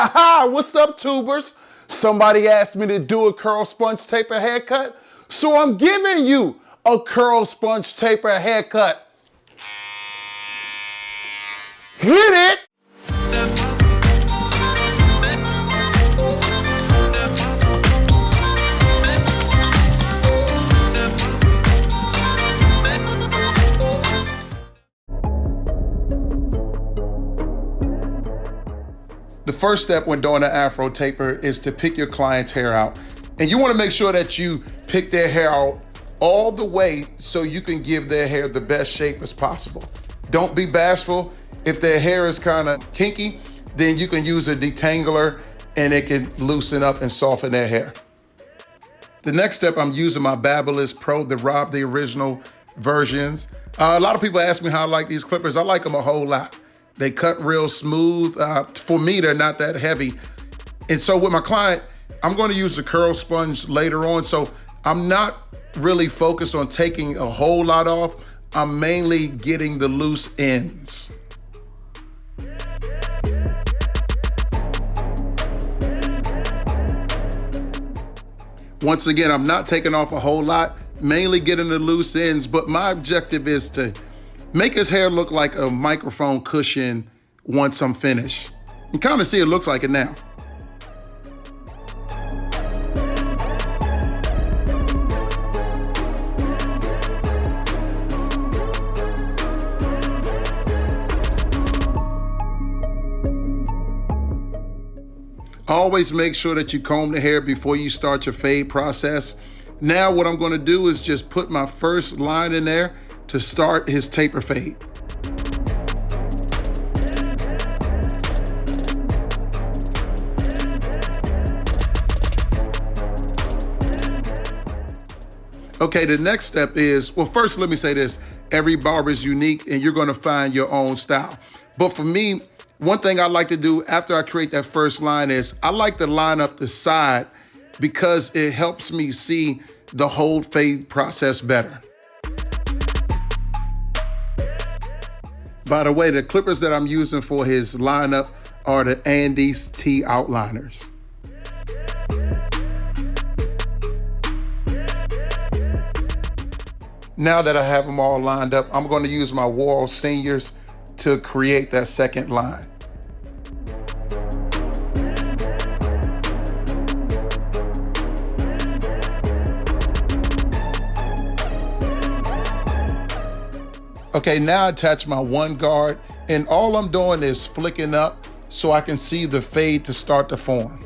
Aha, what's up, tubers? Somebody asked me to do a curl sponge taper haircut, so I'm giving you a curl sponge taper haircut. Hit it! The first step when doing an Afro taper is to pick your client's hair out. And you want to make sure that you pick their hair out all the way so you can give their hair the best shape as possible. Don't be bashful. If their hair is kind of kinky, then you can use a detangler and it can loosen up and soften their hair. The next step, I'm using my Babyliss Pro, the Rob, the original versions. A lot of people ask me how I like these clippers. I like them a whole lot. They cut real smooth. For me, they're not that heavy. And so with my client, I'm going to use the curl sponge later on. So I'm not really focused on taking a whole lot off. I'm mainly getting the loose ends. Once again, I'm not taking off a whole lot, mainly getting the loose ends, but my objective is to make his hair look like a microphone cushion once I'm finished. You kind of see it looks like it now. Always make sure that you comb the hair before you start your fade process. Now what I'm gonna do is just put my first line in there to start his taper fade. Okay, the next step is, well, first let me say this, every barber is unique and you're gonna find your own style. But for me, one thing I like to do after I create that first line is I like to line up the side because it helps me see the whole fade process better. By the way, the clippers that I'm using for his lineup are the Andes T outliners. Now that I have them all lined up, I'm going to use my World Seniors to create that second line. Okay, now I attach my one guard, and all I'm doing is flicking up so I can see the fade to start to form.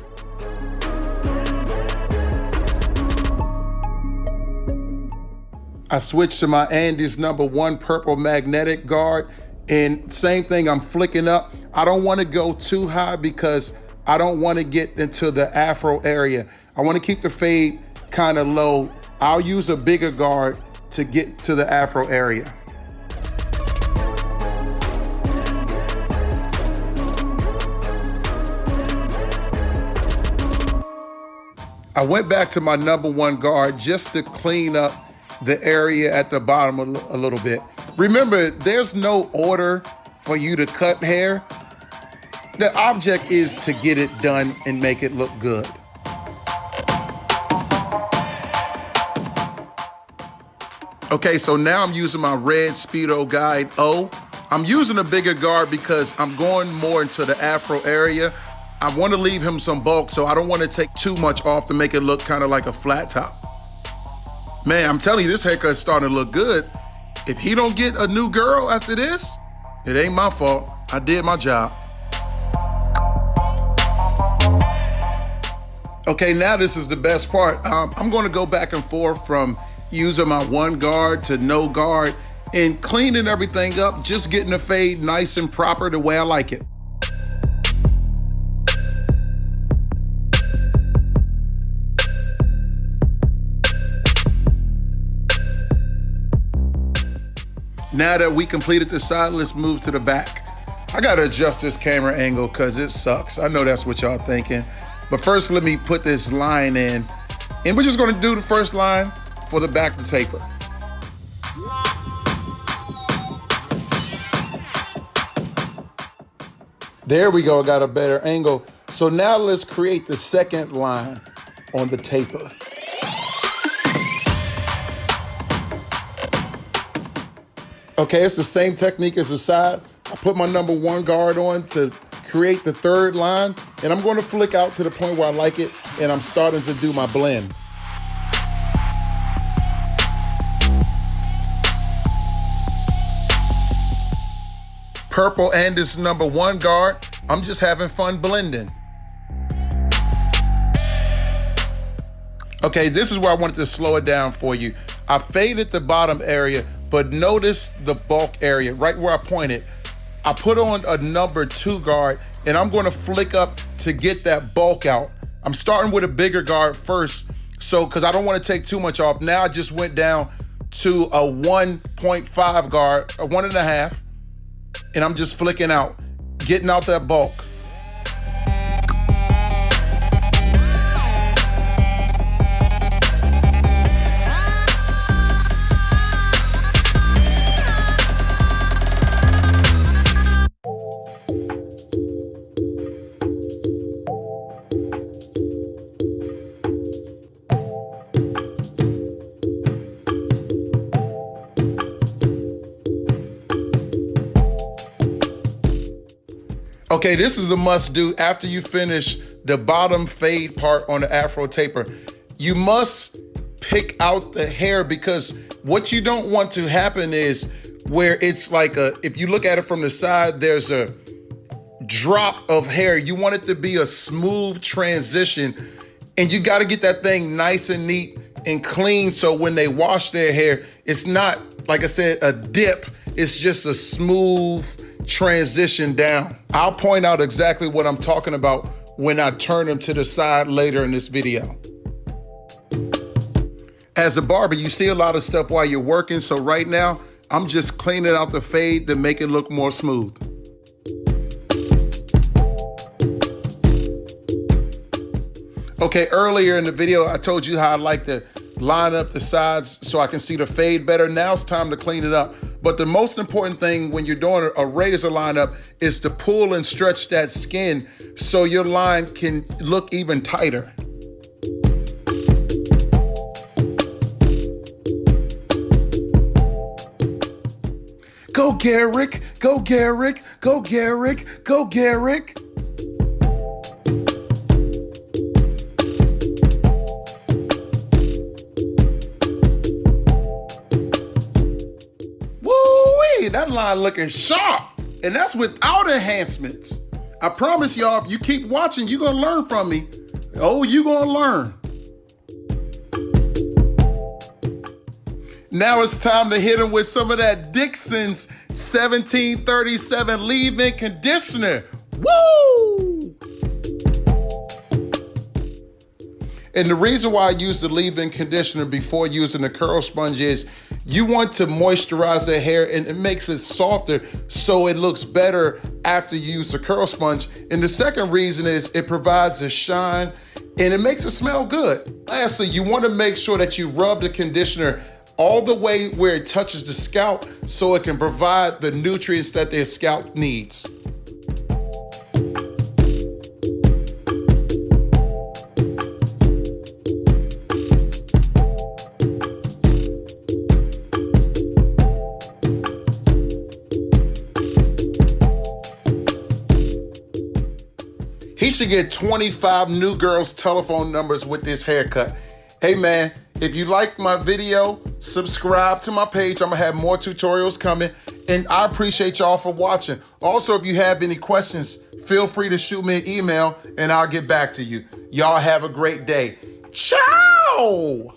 I switched to my Andes #1 purple magnetic guard, and same thing, I'm flicking up. I don't want to go too high because I don't want to get into the Afro area. I want to keep the fade kind of low. I'll use a bigger guard to get to the Afro area. I went back to my #1 guard just to clean up the area at the bottom a little bit. Remember, there's no order for you to cut hair. The object is to get it done and make it look good. Okay, so now I'm using my red Speedo Guide O. I'm using a bigger guard because I'm going more into the Afro area. I want to leave him some bulk, so I don't want to take too much off to make it look kind of like a flat top. Man, I'm telling you, this haircut's starting to look good. If he don't get a new girl after this, it ain't my fault. I did my job. Okay, now this is the best part. I'm gonna go back and forth from using my one guard to no guard and cleaning everything up, just getting the fade nice and proper the way I like it. Now that we completed the side, let's move to the back. I gotta adjust this camera angle because it sucks. I know that's what y'all thinking. But first, let me put this line in. And we're just gonna do the first line for the back of the taper. There we go, got a better angle. So now let's create the second line on the taper. Okay, it's the same technique as the side. I put my number 1 guard on to create the third line, and I'm going to flick out to the point where I like it, and I'm starting to do my blend. Purple and this number 1 guard, I'm just having fun blending. Okay, this is where I wanted to slow it down for you. I faded the bottom area, but notice the bulk area, right where I pointed. I put on a number 2 guard, and I'm gonna flick up to get that bulk out. I'm starting with a bigger guard first, because I don't wanna take too much off. Now I just went down to a 1.5 guard, a 1.5, and I'm just flicking out, getting out that bulk. Okay, this is a must do after you finish the bottom fade part on the Afro Taper. You must pick out the hair, because what you don't want to happen is where it's like if you look at it from the side, there's a drop of hair. You want it to be a smooth transition, and you got to get that thing nice and neat and clean, so when they wash their hair, it's not, like I said, a dip. It's just a smooth transition down. I'll point out exactly what I'm talking about when I turn them to the side later in this video. As a barber, you see a lot of stuff while you're working, so right now, I'm just cleaning out the fade to make it look more smooth. Okay, earlier in the video, I told you how I like to line up the sides so I can see the fade better. Now it's time to clean it up. But the most important thing when you're doing a razor lineup is to pull and stretch that skin so your line can look even tighter. Go Garrick, go Garrick, go Garrick, go Garrick. That line looking sharp, and that's without enhancements. I promise y'all, if you keep watching, you're gonna learn from me. Oh, you're gonna learn. Now it's time to hit him with some of that Dixon's 1737 leave-in conditioner. Woo! And the reason why I use the leave-in conditioner before using the curl sponge is you want to moisturize the hair, and it makes it softer so it looks better after you use the curl sponge. And the second reason is it provides a shine and it makes it smell good. Lastly, you want to make sure that you rub the conditioner all the way where it touches the scalp so it can provide the nutrients that their scalp needs. He should get 25 new girls' telephone numbers with this haircut. Hey man, if you like my video, subscribe to my page. I'm gonna have more tutorials coming, and I appreciate y'all for watching. Also, if you have any questions, feel free to shoot me an email and I'll get back to you. Y'all have a great day. Ciao!